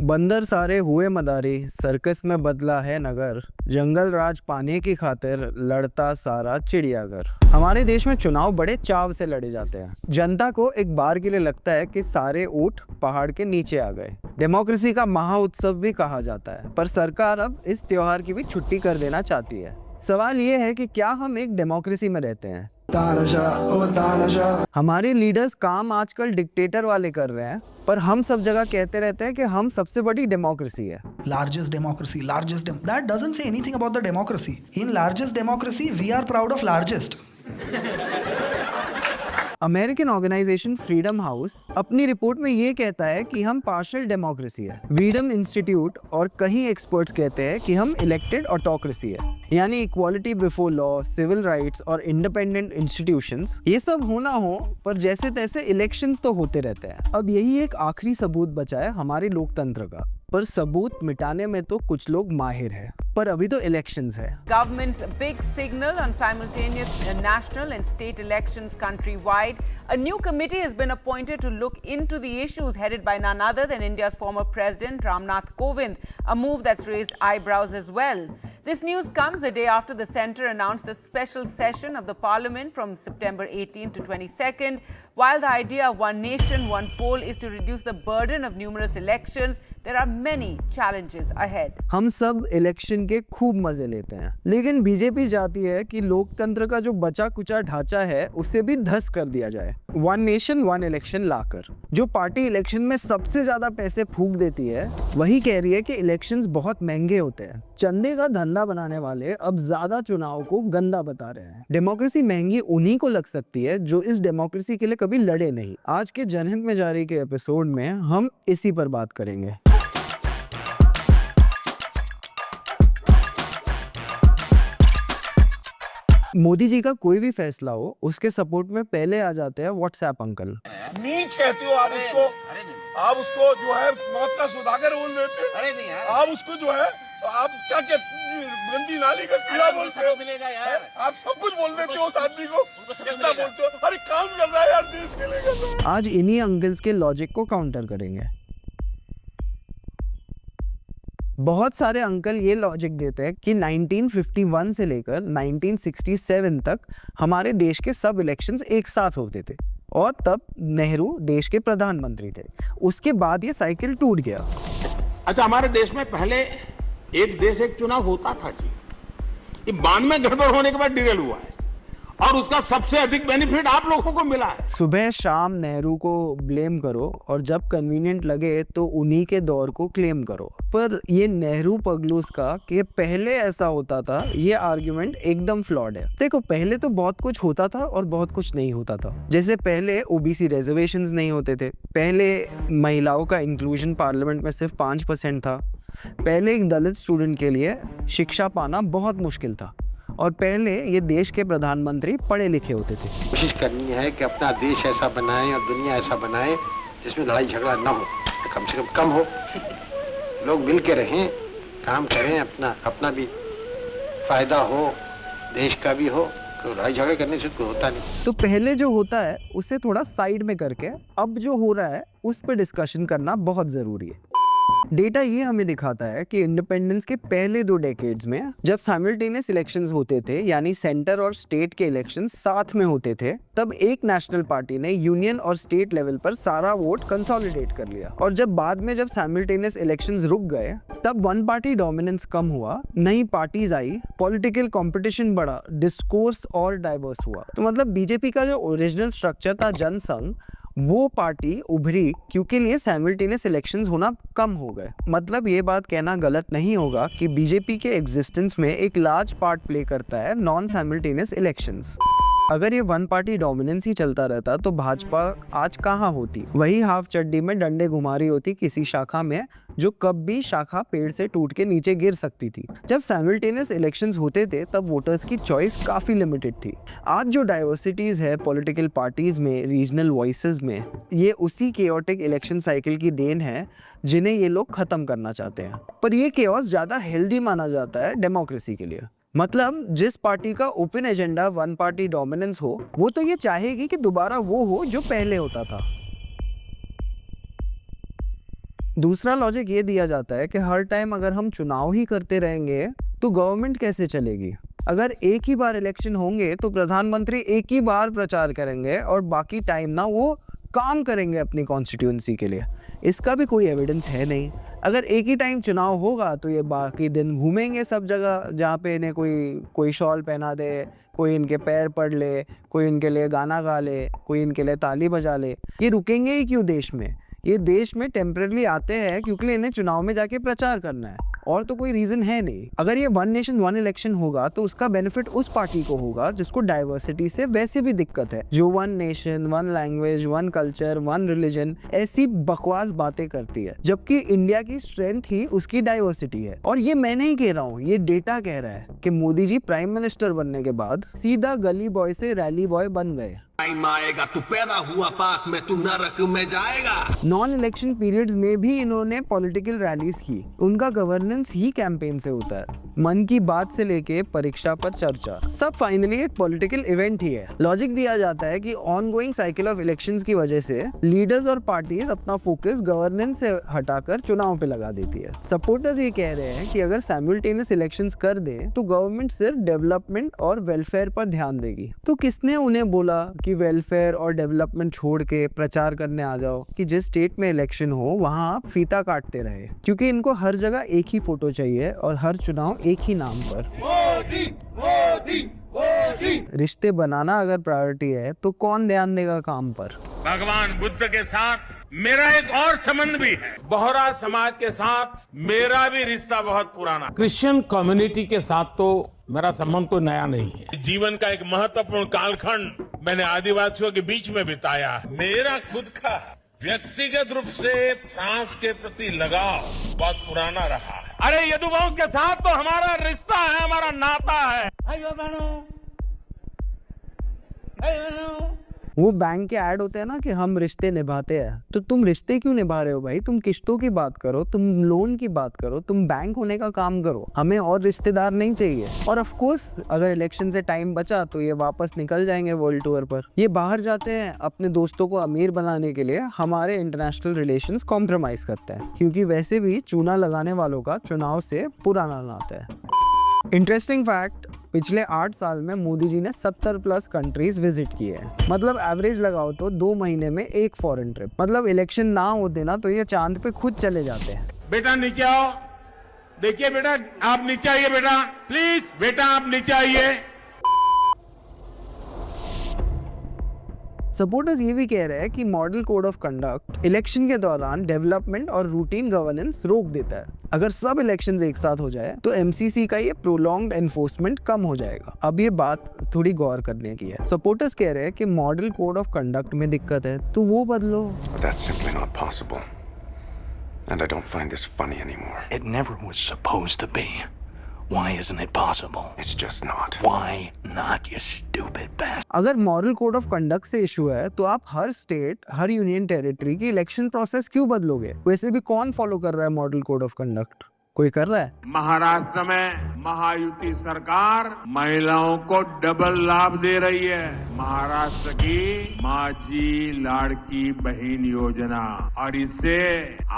बंदर सारे हुए मदारी, सर्कस में बदला है नगर, जंगल राज पाने की खातिर लड़ता सारा चिड़ियाघर। हमारे देश में चुनाव बड़े चाव से लड़े जाते हैं। जनता को एक बार के लिए लगता है कि सारे ऊंट पहाड़ के नीचे आ गए। डेमोक्रेसी का महाउत्सव भी कहा जाता है, पर सरकार अब इस त्योहार की भी छुट्टी कर देना चाहती है। सवाल ये है कि क्या हम एक डेमोक्रेसी में रहते हैं? हमारे लीडर्स काम आजकल डिक्टेटर वाले कर रहे हैं, पर हम सब जगह कहते रहते हैं कि हम सबसे बड़ी डेमोक्रेसी है। Largest democracy, that doesn't say anything about the democracy. In largest democracy, we are proud of largest. American organisation freedom house अपनी रिपोर्ट में ये कहता है कि हम पार्शियल डेमोक्रेसी है। वीडम इंस्टीट्यूट और कई एक्सपर्ट्स कहते हैं कि हम इलेक्टेड ऑटोक्रेसी है, यानी equality before law, civil rights और इंडिपेंडेंट इंस्टीट्यूशंस, ये सब होना हो, पर जैसे तैसे इलेक्शंस तो होते रहते हैं। अब यही एक आखिरी सबूत बचा है हमारे लोकतंत्र का, पर सबूत मिटाने में तो कुछ लोग माहिर हैं, पर अभी तो इलेक्शंस है। Government's big signal on simultaneous national and state elections countrywide. A new committee has been appointed to look into the issues, headed by none other than India's former president Ramnath Kovind, a move that's raised eyebrows as well. This news comes a day after the centre announced a special session of the parliament from September 18th to 22nd. While the idea of one nation, one poll is to reduce the burden of numerous elections, there are many challenges ahead. हम सब election के खूब मजे लेते हैं, लेकिन BJP चाहती है कि लोकतंत्र का जो बचा कुचा ढांचा है उसे भी ध्वस्त कर दिया जाए। वन नेशन वन इलेक्शन लाकर जो पार्टी इलेक्शन में सबसे ज्यादा पैसे फूंक देती है, वही कह रही है कि इलेक्शंस बहुत महंगे होते हैं। चंदे का धंधा बनाने वाले अब ज्यादा चुनाव को गंदा बता रहे हैं। डेमोक्रेसी महंगी उन्हीं को लग सकती है जो इस डेमोक्रेसी के लिए कभी लड़े नहीं। आज के जनहित में जारी के एपिसोड में हम इसी पर बात करेंगे। मोदी जी का कोई भी फैसला हो, उसके सपोर्ट में पहले आ जाते हैं व्हाट्सएप अंकल। नीच कहते हो आप उसको, आप उसको जो है मौत का सौदागर बोल देते हैं। अरे नहीं यार, आप उसको जो है आप क्या गंदी नाली का कीड़ा बोलते हो। मिलेगा यार, आप सब कुछ बोल देते हो उस आदमी को, कितना बोलते हो। अरे काम कर रहा है यार, देश के लिए कर रहा है। आज इन्हीं अंकल्स के लॉजिक को काउंटर करेंगे। बहुत सारे अंकल ये लॉजिक देते हैं कि 1951 से लेकर 1967 तक हमारे देश के सब इलेक्शंस एक साथ होते थे, और तब नेहरू देश के प्रधानमंत्री थे। उसके बाद ये साइकिल टूट गया। अच्छा, हमारे देश में पहले एक देश एक चुनाव होता था जी, ये 92 में गड़बड़ होने के बाद डिरेल हुआ है, और उसका सबसे अधिक बेनिफिट आप लोगों को मिला है। सुबह शाम नेहरू को ब्लेम करो, और जब कन्वीनियंट लगे तो उन्हीं के दौर को क्लेम करो। पर ये नेहरू पगलूस का कि पहले ऐसा होता था, ये आर्ग्यूमेंट एकदम फ्लॉड है। देखो, पहले तो बहुत कुछ होता था और बहुत कुछ नहीं होता था। जैसे पहले ओबीसी रिजर्वेशंस नहीं होते थे, पहले महिलाओं का इंक्लूजन पार्लियामेंट में सिर्फ 5% था, पहले एक दलित स्टूडेंट के लिए शिक्षा पाना बहुत मुश्किल था, और पहले ये देश के प्रधानमंत्री पढ़े लिखे होते थे। कोशिश करनी है कि अपना देश ऐसा बनाएं और दुनिया ऐसा बनाएं जिसमें लड़ाई झगड़ा ना हो, कम से कम हो, लोग मिल के रहें, काम करें, अपना भी फायदा हो, देश का भी हो। तो लड़ाई झगड़े करने से कोई होता नहीं। तो पहले जो होता है उसे थोड़ा साइड में करके अब जो हो रहा है उस पर डिस्कशन करना बहुत जरूरी है। डेटा ये हमें दिखाता है कि इंडिपेंडेंस के पहले 2 डेकेड्स में जब साइमल्टेनियस इलेक्शंस होते थे, यानी सेंटर और स्टेट के इलेक्शंस साथ में होते थे, तब एक नेशनल पार्टी ने यूनियन और स्टेट लेवल पर सारा वोट कंसोलिडेट कर लिया। और जब बाद में जब साइमल्टेनियस इलेक्शंस रुक गए, तब वन पार्टी डोमिनेंस कम हुआ, नई पार्टीज आई, पॉलिटिकल कंपटीशन बढ़ा, डिस्कोर्स और डाइवर्स हुआ। तो मतलब बीजेपी का जो ओरिजिनल स्ट्रक्चर था जनसंघ, वो पार्टी उभरी क्योंकि लिए साइमल्टेनियस इलेक्शंस होना कम हो गए। मतलब ये बात कहना गलत नहीं होगा कि बीजेपी के एग्जिस्टेंस में एक लार्ज पार्ट प्ले करता है नॉन साइमल्टेनियस इलेक्शंस। अगर ये वन पार्टी डोमिनेंस ही चलता रहता तो भाजपा आज कहाँ होती? वही हाफ चड्डी में डंडे घुमा रही होती किसी शाखा में, जो कब भी शाखा पेड़ से टूट के नीचे गिर सकती थी। जब साइमल्टेनियस इलेक्शंस होते थे तब वोटर्स की चॉइस काफ़ी लिमिटेड थी। आज जो डाइवर्सिटीज़ है पॉलिटिकल पार्टीज़ में, रीजनल वॉइसेस में, ये उसी केओटिक इलेक्शन साइकिल की देन है जिन्हें ये लोग ख़त्म करना चाहते हैं। पर ये केओस ज़्यादा हेल्दी माना जाता है डेमोक्रेसी के लिए। मतलब जिस पार्टी का open agenda one party dominance हो, वो तो ये चाहेगी कि दोबारा वो हो जो पहले होता था। दूसरा लॉजिक ये दिया जाता है कि हर टाइम अगर हम चुनाव ही करते रहेंगे तो गवर्नमेंट कैसे चलेगी। अगर एक ही बार इलेक्शन होंगे तो प्रधानमंत्री एक ही बार प्रचार करेंगे और बाकी टाइम ना वो काम करेंगे अपनी कॉन्स्टिट्यूंसी के लिए। इसका भी कोई एविडेंस है नहीं। अगर एक ही टाइम चुनाव होगा तो ये बाकी दिन घूमेंगे सब जगह जहाँ पे इन्हें कोई शॉल पहना दे, कोई इनके पैर पड़ ले, कोई इनके लिए गाना गा ले, कोई इनके लिए ताली बजा ले। ये रुकेंगे ही क्यों देश में? ये देश में टेम्परेरी आते हैं क्योंकि इन्हें चुनाव में जाके प्रचार करना है, और तो कोई रीज़न है नहीं। अगर ये वन नेशन वन इलेक्शन होगा तो उसका बेनिफिट उस पार्टी को होगा जिसको डाइवर्सिटी से वैसे भी दिक्कत है, जो one nation one language one culture one religion ऐसी बकवास बातें करती है, जबकि इंडिया की स्ट्रेंथ ही उसकी डाइवर्सिटी है। और ये मैं नहीं कह रहा हूँ, ये डेटा कह रहा है कि मोदी जी प्राइम मिनिस्टर बनने के बाद सीधा गली बॉय से रैली बॉय बन गए। आएगा तू पैदा हुआ पाक में, तू नरक में जाएगा। नॉन इलेक्शन पीरियड्स में भी इन्होंने पॉलिटिकल रैलीज की। उनका गवर्नेंस ही कैंपेन से होता है। मन की बात से लेके परीक्षा पर चर्चा, सब फाइनली एक पॉलिटिकल इवेंट ही है। लॉजिक दिया जाता है कि ऑनगोइंग साइकिल ऑफ इलेक्शंस की वजह से लीडर्स और पार्टीज अपना फोकस गवर्नेंस से हटाकर चुनाव पे लगा देती है। सपोर्टर्स ये कह रहे हैं कि अगर साइमल्टेनियस इलेक्शंस कर दे तो गवर्नमेंट सिर्फ डेवलपमेंट और वेलफेयर पर ध्यान देगी। तो किसने उन्हें बोला कि वेलफेयर और डेवलपमेंट छोड़ के प्रचार करने आ जाओ कि जिस स्टेट में इलेक्शन हो वहां आप फीता काटते रहे? क्योंकि इनको हर जगह एक ही फोटो चाहिए और हर चुनाव एक ही नाम पर। मोदी मोदी मोदी। रिश्ते बनाना अगर प्रायोरिटी है तो कौन ध्यान देगा काम पर? भगवान बुद्ध के साथ मेरा एक और संबंध भी है। बोहरा समाज के साथ मेरा भी रिश्ता बहुत पुराना। क्रिश्चियन कम्युनिटी के साथ तो मेरा संबंध कोई नया नहीं है। जीवन का एक महत्वपूर्ण कालखंड मैंने आदिवासियों के बीच में बिताया। मेरा खुद का व्यक्तिगत रूप से फ्रांस के प्रति लगाव बहुत पुराना रहा है। अरे यदुवंश के साथ तो हमारा रिश्ता है, हमारा नाता है। वो बैंक के ऐड होते हैं ना कि हम रिश्ते निभाते हैं, तो तुम रिश्ते क्यों निभा रहे हो भाई? तुम किश्तों की बात करो, तुम लोन की बात करो, तुम बैंक होने का काम करो। हमें और रिश्तेदार नहीं चाहिए। और ऑफ कोर्स अगर इलेक्शन से टाइम बचा तो ये वापस निकल जाएंगे वर्ल्ड टूर पर। ये बाहर जाते हैं अपने दोस्तों को अमीर बनाने के लिए, हमारे इंटरनेशनल रिलेशंस कॉम्प्रोमाइज करते हैं, क्योंकि वैसे भी चूना लगाने वालों का चुनाव से पुराना नाता है। इंटरेस्टिंग फैक्ट, पिछले 8 साल में मोदी जी ने 70+ कंट्रीज विजिट किए हैं। मतलब एवरेज लगाओ तो 2 महीने में एक फॉरेन ट्रिप। मतलब इलेक्शन ना होते ना तो ये चांद पे खुद चले जाते हैं। बेटा नीचे आओ। देखिए बेटा, आप नीचे आइए बेटा, प्लीज बेटा आप नीचे आइए। सपोर्टर्स ये भी कह रहे हैं कि model code of conduct election के दौरान डेवलपमेंट और रूटीन गवर्नेंस रोक देता है। अगर सब इलेक्शंस एक साथ हो जाए तो एमसीसी का ये प्रोलॉन्ग्ड एनफोर्समेंट कम हो जाएगा। अब ये बात थोड़ी गौर करने की है। सपोर्टर्स कह रहे हैं कि मॉडल कोड ऑफ कंडक्ट में दिक्कत है तो वो बदलो। That's simply not possible. And I don't find this funny anymore. It never was supposed to be. Why isn't it possible? It's just not. Why not, you stupid bastard? अगर moral code of conduct से issue है तो आप हर state, हर union territory की election process क्यों बदलोगे? वैसे भी कौन फॉलो कर रहा है मॉडल कोड ऑफ कंडक्ट? कोई कर रहा है? महाराष्ट्र में महायुति सरकार महिलाओं को डबल लाभ दे रही है। महाराष्ट्र की माझी लाड़की बहन योजना, और इससे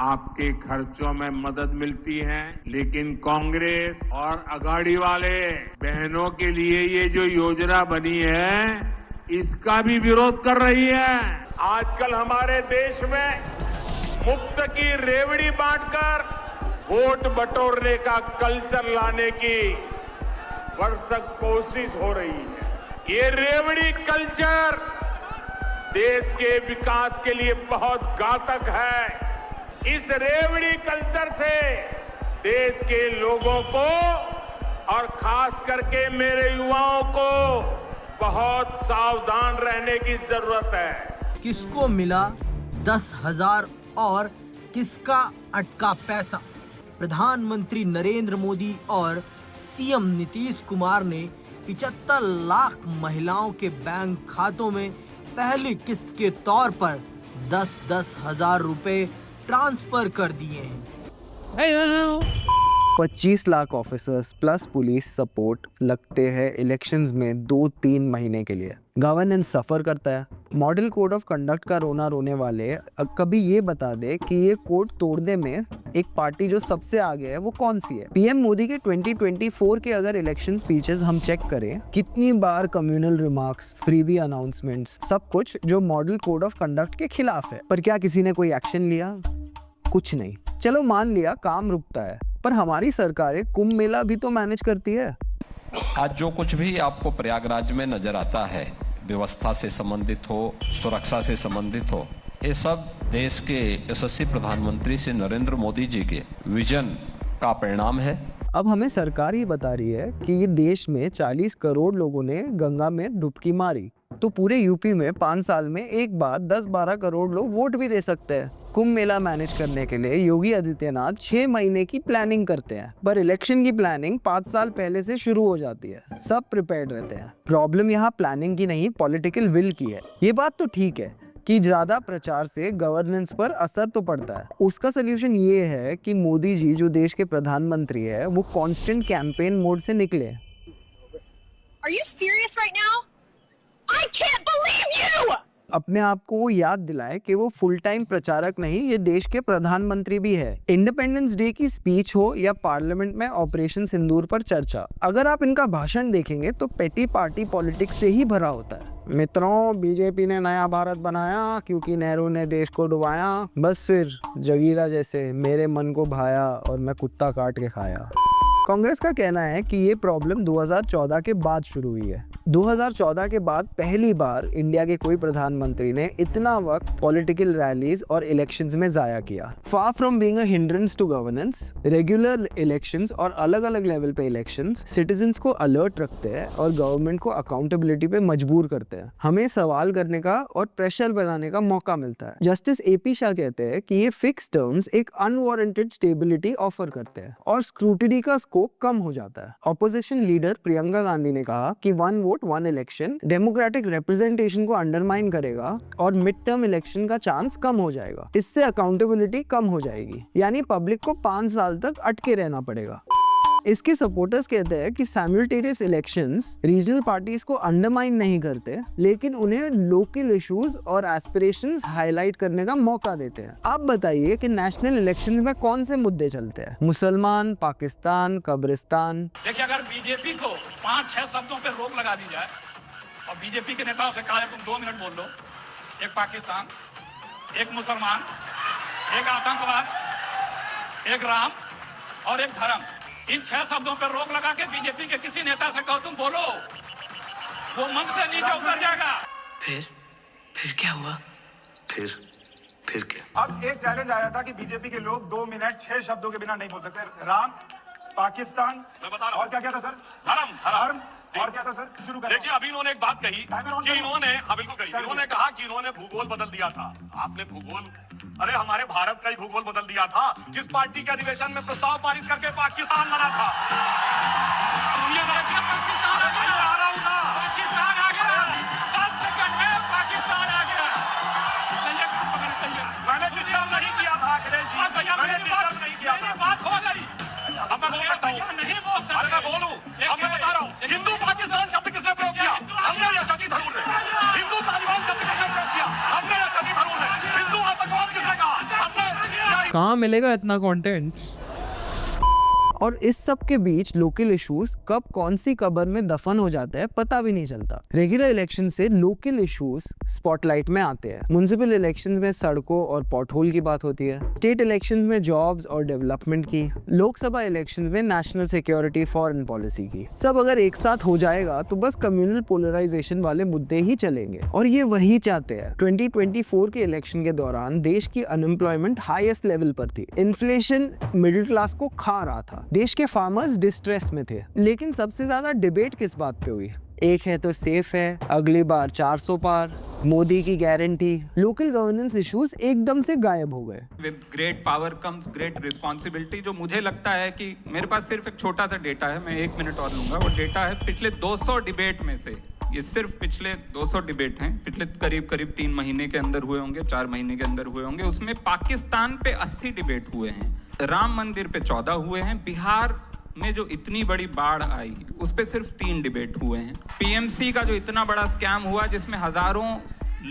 आपके खर्चों में मदद मिलती है। लेकिन कांग्रेस और अघाड़ी वाले बहनों के लिए ये जो योजना बनी है इसका भी विरोध कर रही है। आजकल हमारे देश में मुफ्त की रेवड़ी बांटकर वोट बटोरने का कल्चर लाने की भरसक कोशिश हो रही है। ये रेवड़ी कल्चर देश के विकास के लिए बहुत घातक है। इस रेवड़ी कल्चर से देश के लोगों को और खास करके मेरे युवाओं को बहुत सावधान रहने की जरूरत है। किसको मिला 10,000 और किसका अटका पैसा? प्रधानमंत्री नरेंद्र मोदी और सीएम नीतीश कुमार ने 75 लाख महिलाओं के बैंक खातों में पहली किस्त के तौर पर 10,000 रुपए ट्रांसफर कर दिए हैं। 25 lakh officers plus police support लगते हैं इलेक्शंस में 2-3 महीने के लिए। गवर्नेंस सफ़र करता है। मॉडल कोड ऑफ कंडक्ट का रोना रोने वाले कभी ये बता दे कि ये कोड तोड़ने में एक पार्टी जो सबसे आगे है वो कौन सी है। पीएम मोदी के 2024 के अगर इलेक्शन स्पीचेस हम चेक करें, कितनी बार कम्युनल रिमार्क्स, फ्रीबी अनाउंसमेंट्स, सब कुछ जो मॉडल कोड ऑफ कंडक्ट के खिलाफ है। पर क्या किसी ने कोई एक्शन लिया? कुछ नहीं। चलो मान लिया काम रुकता है, पर हमारी सरकारें कुंभ मेला भी तो मैनेज करती है। आज जो कुछ भी आपको प्रयागराज में नजर आता है, व्यवस्था से संबंधित हो, सुरक्षा से संबंधित हो, ये सब देश के यशस्वी प्रधानमंत्री श्री नरेंद्र मोदी जी के विजन का परिणाम है। अब हमें सरकार ही बता रही है कि ये देश में 40 करोड़ लोगों ने गंगा में डुबकी मारी, तो पूरे यूपी में 5 साल में एक बार 10-12 करोड़ लोग वोट भी दे सकते हैं। कुंभ मेला मैनेज करने के लिए योगी आदित्यनाथ 6 महीने की प्लानिंग करते हैं, पर इलेक्शन की प्लानिंग 5 साल पहले से शुरू हो जाती है। सब प्रिपेयर्ड रहते हैं। प्रॉब्लम यहाँ प्लानिंग की नहीं, पॉलिटिकल विल की है। ये बात तो ठीक है कि ज्यादा प्रचार से गवर्नेंस पर असर तो पड़ता है। उसका सोल्यूशन ये है कि मोदी जी जो देश के प्रधानमंत्री है वो कांस्टेंट कैंपेन मोड से निकले। Are you serious right now? I can't believe you! अपने आप को वो याद दिलाए कि वो फुल टाइम प्रचारक नहीं, ये देश के प्रधानमंत्री भी है। इंडिपेंडेंस डे की स्पीच हो या पार्लियामेंट में ऑपरेशन सिंदूर पर चर्चा, अगर आप इनका भाषण देखेंगे तो पेटी पार्टी पॉलिटिक्स से ही भरा होता है। मित्रों, बीजेपी ने नया भारत बनाया क्योंकि नेहरू ने देश को डुबाया। बस फिर जगीरा जैसे मेरे मन को भाया और मैं कुत्ता काट के खाया। कांग्रेस का कहना है कि ये प्रॉब्लम 2014 के बाद शुरू हुई है। 2014 के बाद पहली बार इंडिया के कोई प्रधानमंत्री ने इतना वक्त पॉलिटिकल रैलीज और इलेक्शंस में जाया किया। Far from being a hindrance to governance, regular elections और अलग अलग लेवल पे इलेक्शंस सिटीजन्स को अलर्ट रखते हैं और गवर्नमेंट को अकाउंटेबिलिटी पे मजबूर करते हैं। हमें सवाल करने का और प्रेशर बनाने का मौका मिलता है। जस्टिस AP शाह कहते हैं कि ये फिक्स टर्म्स एक अनवारंटेड स्टेबिलिटी ऑफर करते हैं और स्क्रूटिनी का स्कोप कम हो जाता है। ऑपोजिशन लीडर प्रियंका गांधी ने कहा कि 1 वोट 1 इलेक्शन डेमोक्रेटिक रिप्रेजेंटेशन को अंडरमाइन करेगा और मिड टर्म इलेक्शन का चांस कम हो जाएगा। इससे अकाउंटेबिलिटी कम हो जाएगी, यानी पब्लिक को 5 साल तक अटके रहना पड़ेगा। इसके सपोर्टर्स कहते हैं कि साइमल्टेनियस इलेक्शंस रीजनल पार्टीज को अंडरमाइन नहीं करते, लेकिन उन्हें लोकल इश्यूज और एस्पिरेशंस हाईलाइट करने का मौका देते हैं। आप बताइए कि नेशनल इलेक्शंस में कौन से मुद्दे चलते हैं? मुसलमान, पाकिस्तान, कब्रिस्तान। देखिए, अगर बीजेपी को 5-6 शब्दों पे रोक लगा दी जाए और बीजेपी के नेताओं से कहा तुम 2 मिनट बोल लो, एक पाकिस्तान, एक मुसलमान, एक आतंकवाद, एक राम और एक धर्म, इन 6 शब्दों पर रोक लगा के बीजेपी के किसी नेता से कहो तुम बोलो, वो मंच से नीचे उतर जाएगा। फिर क्या हुआ? फिर क्या? अब एक चैलेंज आया था कि बीजेपी के लोग 2 मिनट 6 शब्दों के बिना नहीं बोल सकते। राम, पाकिस्तान, मैं बता रहा हूं। और क्या क्या था सर? धर्म और क्या था सर? शुरू करें। देखिए, अभी इन्होंने एक बात कही कि इन्होंने कहा कि इन्होंने भूगोल बदल दिया था। आपने भूगोल, अरे हमारे भारत का ही भूगोल बदल दिया था जिस पार्टी के अधिवेशन में प्रस्ताव पारित करके पाकिस्तान बना था। पाकिस्तान आ गया 10 सेकंड में पाकिस्तान आ गया। मैंने डिस्टर्ब नहीं किया था अखिलेश जी, मैंने डिस्टर्ब नहीं किया था। बात हो गई, अब मैं बोल सकता हूँ, नहीं बोल सकता। अरे मैं बोलूं, अब मैं बता रहा हूँ, हिंदू पाकिस्तान शब्द किसने प्रयोग किया? हमने या शशि थरूर ने। हिंदू तालिबान शब्द किसने प्रयोग किया? हमने या शशि थरूर ने। हिंदू आतंकवाद किसने कहा? हमने। कहाँ मिलेगा इतना कंटेंट? और इस सब के बीच लोकल इश्यूज कब कौन सी कब्र में दफन हो जाता है पता भी नहीं चलता। रेगुलर इलेक्शन से लोकल इश्यूज स्पॉटलाइट में आते हैं। म्युनिसिपल इलेक्शंस में सड़कों और पॉटहोल की बात होती है, स्टेट इलेक्शंस में जॉब्स और डेवलपमेंट की, लोकसभा इलेक्शंस में नेशनल सिक्योरिटी, फॉरेन पॉलिसी की। सब अगर एक साथ हो जाएगा तो बस कम्युनल पोलराइजेशन वाले मुद्दे ही चलेंगे, और ये वही चाहते हैं। 2024 के इलेक्शन के दौरान देश की अनएम्प्लॉयमेंट हाईएस्ट लेवल पर थी, इन्फ्लेशन मिडिल क्लास को खा रहा था, देश के फार्मर्स डिस्ट्रेस में थे। लेकिन सबसे ज्यादा डिबेट किस बात पे हुई? एक है तो सेफ है, अगली बार 400 पार, मोदी की गारंटी। लोकल गवर्नेंस इश्यूज एकदम से गायब हो गए। With great power comes great responsibility. जो मुझे लगता है कि मेरे पास सिर्फ एक छोटा सा डेटा है, मैं 1 मिनट और लूंगा। वो डेटा है पिछले 200 डिबेट में से, ये सिर्फ पिछले 200 डिबेट हैं, पिछले करीब 3 महीने के अंदर हुए होंगे, 4 महीने के अंदर हुए होंगे, उसमें पाकिस्तान पे 80 डिबेट हुए हैं। राम मंदिर पे 14 हुए हैं। बिहार में जो इतनी बड़ी बाढ़ आई उस पे सिर्फ 3 डिबेट हुए हैं। पीएमसी का जो इतना बड़ा स्कैम हुआ जिसमें हजारों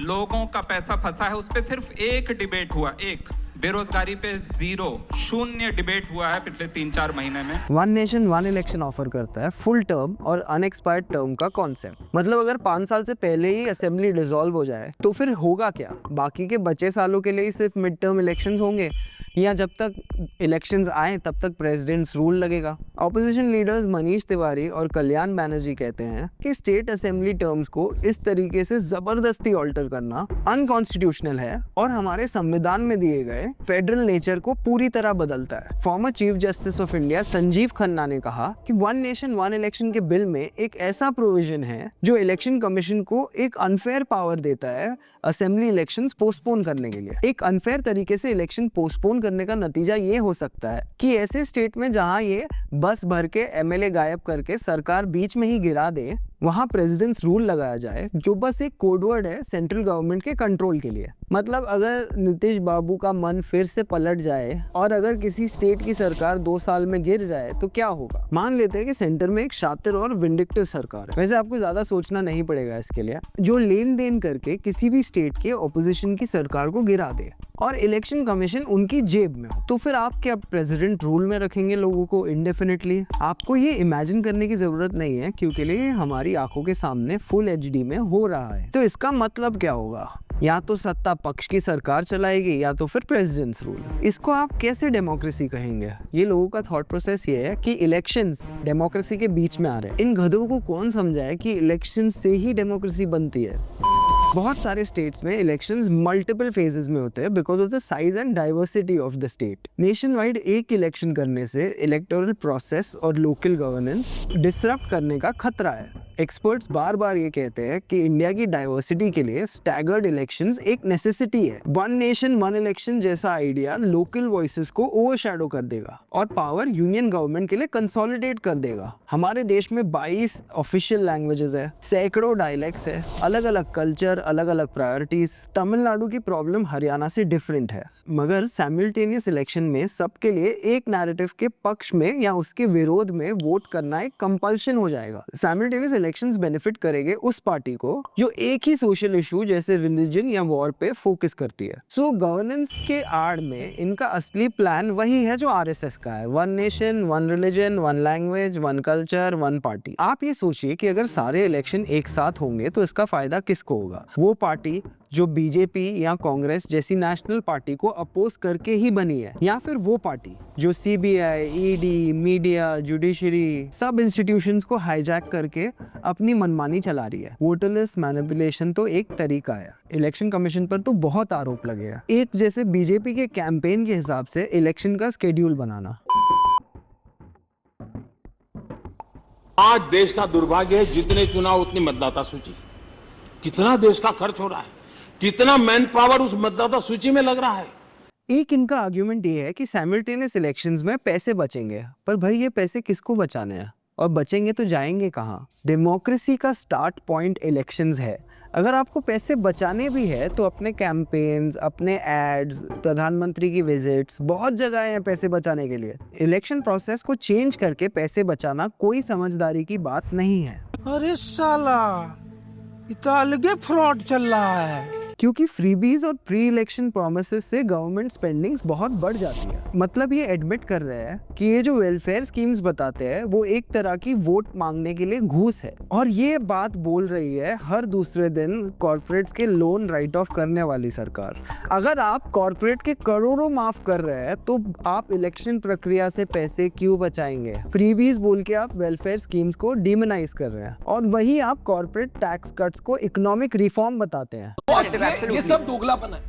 लोगों का पैसा फंसा है उस पे सिर्फ 1 डिबेट हुआ, 1। बेरोजगारी पे 0, 0 डिबेट हुआ है पिछले 3-4 महीने में। One nation one election offer करता है फुल टर्म और अनएक्सपायर्ड टर्म का कॉन्सेप्ट। मतलब अगर 5 साल से पहले ही असेंबली डिसॉल्व हो जाए तो फिर होगा क्या? बाकी के बचे सालों के लिए ही सिर्फ मिड टर्म इलेक्शंस होंगे या जब तक इलेक्शंस आए तब तक प्रेसिडेंट्स रूल लगेगा? ऑपोजिशन लीडर्स मनीष तिवारी और कल्याण बैनर्जी कहते हैं कि स्टेट असेंबली टर्म्स को इस तरीके से जबरदस्ती ऑल्टर करना अनकॉन्स्टिट्यूशनल है और हमारे संविधान में दिए गए फेडरल नेचर को पूरी तरह बदलता है। Former chief justice of India Sanjeev Khanna ने कहा कि वन नेशन वन इलेक्शन के बिल में एक ऐसा प्रोविजन है जो इलेक्शन कमीशन को एक अनफेयर पावर देता है असेंबली इलेक्शंस पोस्टपोन करने के लिए। एक अनफेयर तरीके से इलेक्शन पोस्टपोन करने का नतीजा ये हो सकता है कि ऐसे स्टेट में जहां ये बस भर के एमएलए गायब करके सरकार बीच में ही गिरा दे, वहां प्रेसिडेंट्स रूल लगाया जाए जो बस एक कोडवर्ड है सेंट्रल गवर्नमेंट के कंट्रोल के लिए। मतलब अगर नीतीश बाबू का मन फिर से पलट जाए और अगर किसी स्टेट की सरकार 2 साल में गिर जाए तो क्या होगा? मान लेते हैं कि सेंटर में एक शातिर और विंडिक्टिव सरकार है। वैसे आपको ज्यादा सोचना नहीं पड़ेगा इसके लिए, जो लेन देन करके किसी भी स्टेट के ऑपोजिशन की सरकार को गिरा दे और इलेक्शन कमीशन उनकी जेब में हो, तो फिर आप क्या प्रेसिडेंट रूल में रखेंगे लोगों को इंडेफिनिटली? आपको ये इमेजिन करने की जरूरत नहीं है क्योंकि ये हमारी आंखों के सामने फुल एचडी में हो रहा है। तो इसका मतलब क्या होगा? या तो सत्ता पक्ष की सरकार चलाएगी या तो फिर प्रेसिडेंट्स रूल। इसको आप कैसे डेमोक्रेसी कहेंगे? ये लोगों का थॉट प्रोसेस ये है कि इलेक्शंस डेमोक्रेसी के बीच में आ रहे हैं। इन गधों को कौन समझाए कि इलेक्शन से ही डेमोक्रेसी बनती है? बहुत सारे स्टेट्स में इलेक्शंस मल्टीपल फेजेस में होते हैं because of the size and diversity of the state. Nation wide एक इलेक्शन करने से इलेक्टोरल प्रोसेस और लोकल गवर्नेंस डिसरप्ट करने का खतरा है। एक्सपर्ट्स बार बार ये कहते हैं कि इंडिया की डाइवर्सिटी के लिए स्टैगर्ड इलेक्शंस एक नेसेसिटी है। वन नेशन वन इलेक्शन जैसा आइडिया लोकल वॉइसेस को ओवरशैडो कर देगा और पावर यूनियन गवर्नमेंट के लिए कंसोलिडेट कर देगा। हमारे देश में 22 ऑफिशियल लैंग्वेजेस है, सैकड़ों डायलेक्ट्स है, अलग अलग कल्चर, अलग अलग प्रायोरिटीज। तमिलनाडु की प्रॉब्लम हरियाणा से डिफरेंट है, मगर साइमल्टेनियस इलेक्शन में सबके लिए एक नैरेटिव के पक्ष में या उसके विरोध में वोट करना एक कंपल्शन हो जाएगा। साइमल्टेनियस इलेक्शंस बेनिफिट करेंगे उस पार्टी को जो एक ही सोशल इशू जैसे रिलीजन या वॉर पे फोकस करती है। सो गवर्नेंस के आड़ में इनका असली प्लान वही है जो आरएसएस का है, one nation one religion one language one culture one party. आप ये सोचिए कि अगर सारे इलेक्शन एक साथ होंगे तो इसका फायदा किसको होगा? वो पार्टी जो बीजेपी या कांग्रेस जैसी नेशनल पार्टी को अपोज करके ही बनी है, या फिर वो पार्टी जो सीबीआई, ईडी, मीडिया, जुडिशरी सब इंस्टीट्यूशंस को हाईजैक करके अपनी मनमानी चला रही है। वोटर लिस्ट मैनिपुलेशन तो एक तरीका है, इलेक्शन कमीशन पर तो बहुत आरोप लगे हैं। एक जैसे बीजेपी के कैंपेन के हिसाब से इलेक्शन का स्केड्यूल बनाना। आज देश का दुर्भाग्य है, जितने चुनाव उतनी मतदाता सूची। कितना देश का खर्च हो रहा है, कितना मैन पावर उस मतदाता सूची में लग रहा है। एक इनका आर्ग्यूमेंट ये है कि साइमल्टेनियस इलेक्शंस में पैसे बचेंगे, पर भाई ये पैसे किसको बचाने हैं और बचेंगे तो जाएंगे कहाँ? डेमोक्रेसी का स्टार्ट पॉइंट इलेक्शंस है। अगर आपको पैसे बचाने भी है तो अपने कैंपेन्स, अपने एड्स, प्रधानमंत्री की विजिट्स, बहुत जगह हैं पैसे बचाने के लिए। इलेक्शन प्रोसेस को चेंज करके पैसे बचाना कोई समझदारी की बात नहीं है। अरे साला, इतना अलगे फ्रॉड चल रहा है। क्योंकि फ्रीबीज और प्री इलेक्शन प्रोमिसेस से गवर्नमेंट स्पेंडिंग्स बहुत बढ़ जाती है। मतलब ये एडमिट कर रहे हैं कि ये जो वेलफेयर स्कीम्स बताते हैं वो एक तरह की वोट मांगने के लिए घूस है। और ये बात बोल रही है हर दूसरे दिन कॉर्पोरेट्स के लोन राइट ऑफ करने वाली सरकार। अगर आप कॉर्पोरेट के करोड़ों माफ कर रहे हैं तो आप इलेक्शन प्रक्रिया से पैसे क्यों बचाएंगे? फ्रीबीज बोल के आप वेलफेयर स्कीम्स को डिमोनाइज कर रहे हैं और वही आप कॉर्पोरेट टैक्स कट्स को इकोनॉमिक रिफॉर्म बताते हैं। ये सब दोगलापन है।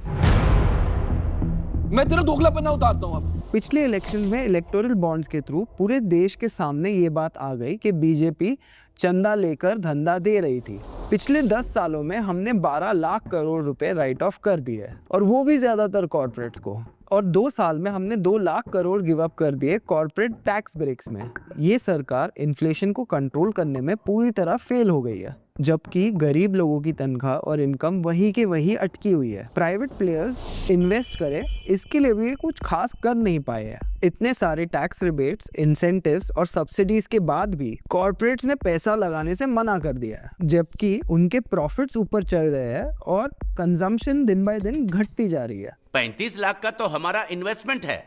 मैं तेरा दोगलापन उतारता हूं अब। पिछले इलेक्शंस में इलेक्टोरल बॉन्ड्स के थ्रू पूरे देश के सामने ये बात आ गई कि बीजेपी चंदा लेकर धंधा दे रही थी। पिछले 10 सालों में हमने 12 लाख करोड़ रुपए राइट ऑफ कर दिए और वो भी ज्यादातर कॉर्पोरेट्स को। और 2 साल में हमने 2 लाख करोड़ गिव अप कर दिए कॉर्पोरेट टैक्स ब्रेक्स में। ये सरकार इन्फ्लेशन को कंट्रोल करने में पूरी तरह फेल हो गई है, जबकि गरीब लोगों की तनख्वाह और इनकम वहीं के वहीं अटकी हुई है। प्राइवेट प्लेयर्स इन्वेस्ट करें, इसके लिए भी कुछ खास कर नहीं पाए हैं। इतने सारे टैक्स रिबेट्स, इंसेंटिव्स और सब्सिडीज के बाद भी कॉर्पोरेट्स ने पैसा लगाने से मना कर दिया है, जबकि उनके प्रॉफिट्स ऊपर चढ़ रहे हैं और कंजम्पशन दिन बाय दिन घटती जा रही है। 35 लाख का तो हमारा इन्वेस्टमेंट है,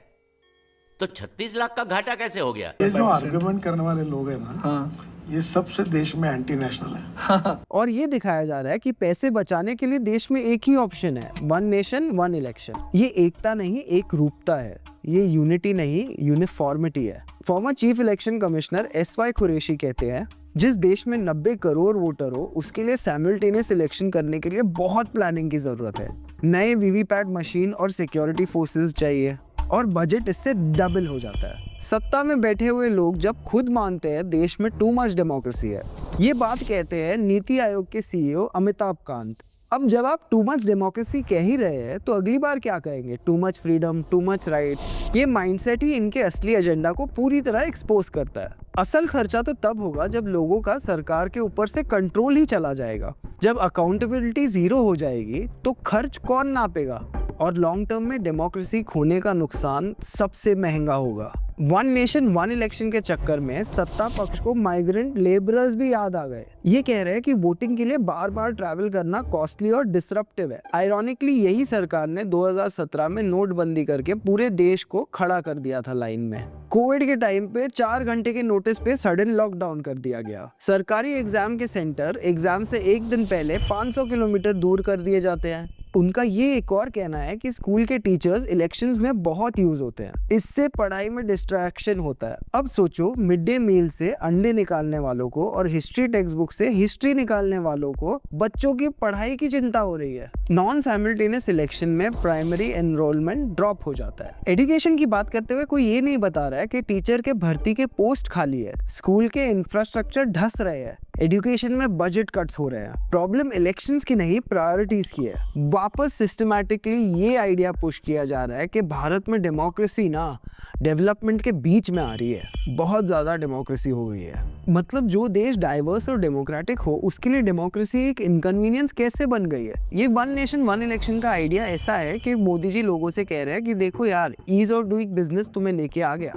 तो 36 लाख का घाटा कैसे हो गया? ये जो आर्गुमेंट करने वाले लोग हैं ना, ये सबसे देश में एंटी नेशनल है। और ये दिखाया जा रहा है कि पैसे बचाने के लिए देश में एक ही ऑप्शन है, 1 नेशन 1 इलेक्शन। ये एकता नहीं, एक रूपता है। ये यूनिटी नहीं, यूनिफॉर्मिटी है। Former chief election commissioner SY Qureshi कहते हैं, जिस देश में 90 करोड़ वोटर हो, उसके लिए साइमल्टेनियस इलेक्शन करने के लिए बहुत प्लानिंग की जरूरत है। नए वीवीपैट मशीन और सिक्योरिटी फोर्सेस चाहिए और बजट इससे डबल हो जाता है। सत्ता में बैठे हुए लोग जब खुद मानते हैं देश में टू मच डेमोक्रेसी है, ये बात कहते हैं नीति आयोग के CEO अमिताभ कांत। अब जब आप टू मच डेमोक्रेसी कह ही रहे हैं, तो अगली बार क्या कहेंगे? Too much freedom, too much rights. ये माइंडसेट ही इनके असली एजेंडा को पूरी तरह एक्सपोज करता है। असल खर्चा तो तब होगा जब लोगों का सरकार के ऊपर से कंट्रोल ही चला जाएगा। जब अकाउंटेबिलिटी 0 हो जाएगी तो खर्च कौन नापेगा? और लॉन्ग टर्म में डेमोक्रेसी खोने का नुकसान सबसे महंगा होगा। 1 नेशन 1 इलेक्शन के चक्कर में सत्ता पक्ष को माइग्रेंट लेबरर्स भी याद आ गए। ये कह रहे हैं कि वोटिंग के लिए बार बार ट्रैवल करना कॉस्टली और डिसरप्टिव है। आयरॉनिकली यही सरकार ने 2017 में नोटबंदी करके पूरे देश को खड़ा कर दिया था लाइन में। कोविड के टाइम पे 4 घंटे के नोटिस पे सडन लॉकडाउन कर दिया गया। सरकारी एग्जाम के सेंटर एग्जाम से 1 दिन पहले 500 किलोमीटर दूर कर दिए जाते हैं। उनका ये एक और कहना है कि स्कूल के टीचर्स इलेक्शंस में बहुत यूज होते हैं, इससे पढ़ाई में डिस्ट्रैक्शन होता है। अब सोचो, मिड डे मील से अंडे निकालने वालों को और हिस्ट्री टेक्स्ट बुक से हिस्ट्री निकालने वालों को बच्चों की पढ़ाई की चिंता हो रही है। नॉन साइमल्टेनियस इलेक्शन में प्राइमरी एनरोलमेंट ड्रॉप हो जाता है। एजुकेशन की बात करते हुए कोई ये नहीं बता रहा है कि टीचर के भर्ती के पोस्ट खाली है, स्कूल के इंफ्रास्ट्रक्चर ढस रहे हैं, एजुकेशन में बजट कट्स हो रहे हैं। प्रॉब्लम इलेक्शंस की नहीं, प्रायोरिटीज की है। वापस सिस्टमैटिकली ये आइडिया पुश किया जा रहा है कि भारत में डेमोक्रेसी ना डेवलपमेंट के बीच में आ रही है। बहुत ज़्यादा डेमोक्रेसी हो गई है। मतलब जो देश डाइवर्स और डेमोक्रेटिक हो, उसके लिए डेमोक्रेसी एक इनकन्वीनियंस कैसे बन गई है? ये 1 नेशन 1 इलेक्शन का आइडिया ऐसा है कि मोदी जी लोगों से कह रहे हैं कि देखो यार, ईज ऑफ डूइंग बिजनेस तुम्हें लेके आ गया,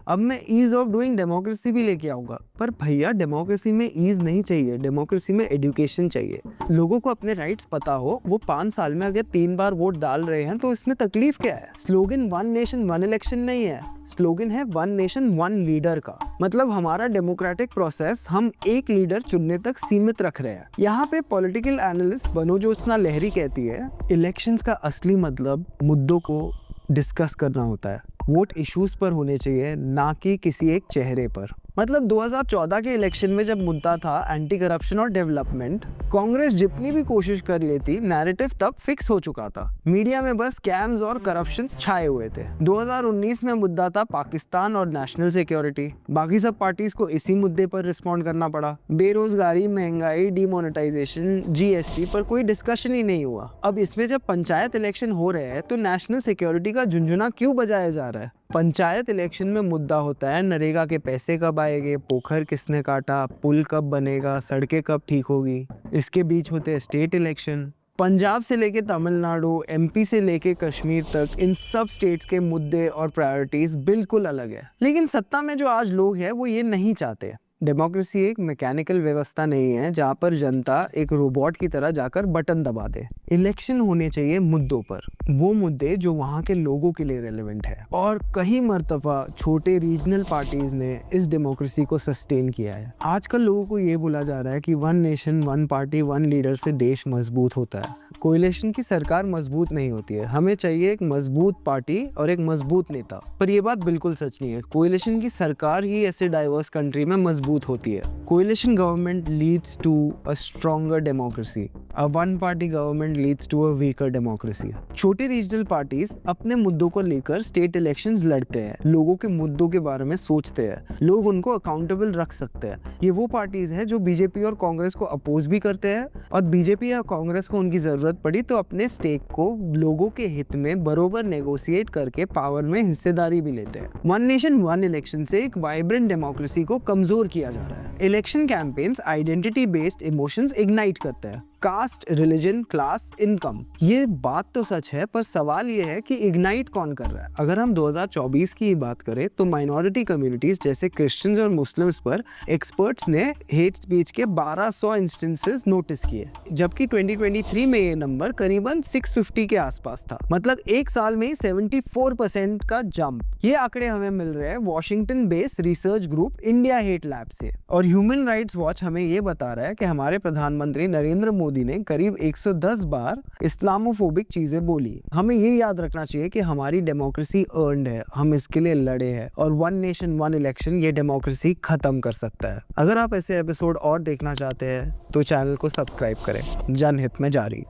अब मैं ईज ऑफ डूइंग डेमोक्रेसी भी लेके आऊंगा। पर भैया, डेमोक्रेसी में ईज नहीं चाहिए, डेमोक्रेसी में एजुकेशन चाहिए। लोगों को अपने राइट्स पता हो। वो 5 साल में अगर 3 बार वोट डाल रहे हैं तो इसमें तकलीफ क्या है? स्लोगन 1 नेशन 1 इलेक्शन नहीं है, स्लोगन है 1 नेशन 1 लीडर का। मतलब हमारा डेमोक्रेटिक प्रोसेस हम एक लीडर चुनने तक सीमित रख रहे हैं। यहाँ पे पॉलिटिकल एनालिस्ट बनोज्योत्सना लहरी कहती है, इलेक्शंस का असली मतलब मुद्दों को डिस्कस करना होता है। वोट इश्यूज पर होने चाहिए, ना कि किसी एक चेहरे पर। मतलब 2014 के इलेक्शन में जब मुद्दा था एंटी करप्शन और डेवलपमेंट, कांग्रेस जितनी भी कोशिश कर लेती, नैरेटिव तब फिक्स हो चुका था। मीडिया में बस स्कैम्स और करप्शन छाए हुए थे। 2019 में मुद्दा था पाकिस्तान और नेशनल सिक्योरिटी। बाकी सब पार्टीज को इसी मुद्दे पर रिस्पॉन्ड करना पड़ा। बेरोजगारी, महंगाई, डिमोनेटाइजेशन, GST पर कोई डिस्कशन ही नहीं हुआ। अब इसमें जब पंचायत इलेक्शन हो रहे हैं तो नेशनल सिक्योरिटी का झुंझुना क्यों बजाया जा रहा है? पंचायत इलेक्शन में मुद्दा होता है नरेगा के पैसे कब आएंगे, पोखर किसने काटा, पुल कब बनेगा, सड़कें कब ठीक होगी। इसके बीच होते हैं स्टेट इलेक्शन। पंजाब से लेके तमिलनाडु, MP से लेके कश्मीर तक, इन सब स्टेट्स के मुद्दे और प्रायोरिटीज बिल्कुल अलग है। लेकिन सत्ता में जो आज लोग हैं वो ये नहीं चाहते। डेमोक्रेसी एक मैकेनिकल व्यवस्था नहीं है जहाँ पर जनता एक रोबोट की तरह जाकर बटन दबा दे। इलेक्शन होने चाहिए मुद्दों पर, वो मुद्दे जो वहाँ के लोगों के लिए रेलेवेंट है। और कई मर्तबा छोटे रीजनल पार्टीज ने इस डेमोक्रेसी को सस्टेन किया है। आजकल लोगों को ये बोला जा रहा है कि 1 नेशन 1 पार्टी 1 लीडर से देश मजबूत होता है। कोएलिशन की सरकार मजबूत नहीं होती है, हमें चाहिए एक मजबूत पार्टी और एक मजबूत नेता। पर यह बात बिल्कुल सच नहीं है। कोएलिशन की सरकार ही ऐसे डाइवर्स कंट्री में मजबूत होती है। Coalition government leads to a stronger democracy. A one party government leads to a weaker democracy. छोटे रीजनल पार्टीज अपने मुद्दों को लेकर स्टेट इलेक्शंस लड़ते हैं, लोगों के मुद्दों के बारे में सोचते हैं, लोग उनको अकाउंटेबल रख सकते हैं। ये वो पार्टीज हैं जो बीजेपी और कांग्रेस को अपोज भी करते हैं और बीजेपी या कांग्रेस को उनकी जरूरत पड़ी तो अपने स्टेक को लोगों के हित में बरोबर नेगोशिएट करके पावर में हिस्सेदारी भी लेते हैं। वन नेशन वन इलेक्शन से एक वाइब्रेंट डेमोक्रेसी को कमजोर किया जा रहा है। Election campaigns identity based emotions ignite करते हैं, कास्ट, रिलीजन, क्लास, इनकम। ये बात तो सच है, पर सवाल ये है कि इग्नाइट कौन कर रहा है। अगर हम 2024 की बात करें तो माइनॉरिटी कम्युनिटीज जैसे क्रिश्चियंस और मुस्लिम्स पर एक्सपर्ट्स ने हेट स्पीच के 1200 इंस्टेंसेस नोटिस किए, जबकि 2023 में ये नंबर करीबन 650 के आसपास था। मतलब एक साल में ही 74% का जंप। ये आंकड़े हमें मिल रहे हैं Washington based research group India hate lab से। और ह्यूमन राइट्स वॉच हमें ये बता रहा है कि हमारे प्रधानमंत्री नरेंद्र मोदी ने करीब 110 बार इस्लामोफोबिक चीजें बोली। हमें ये याद रखना चाहिए कि हमारी डेमोक्रेसी अर्न्ड है, हम इसके लिए लड़े हैं और वन नेशन वन इलेक्शन ये डेमोक्रेसी खत्म कर सकता है। अगर आप ऐसे एपिसोड और देखना चाहते हैं तो चैनल को सब्सक्राइब करें। जनहित में जारी।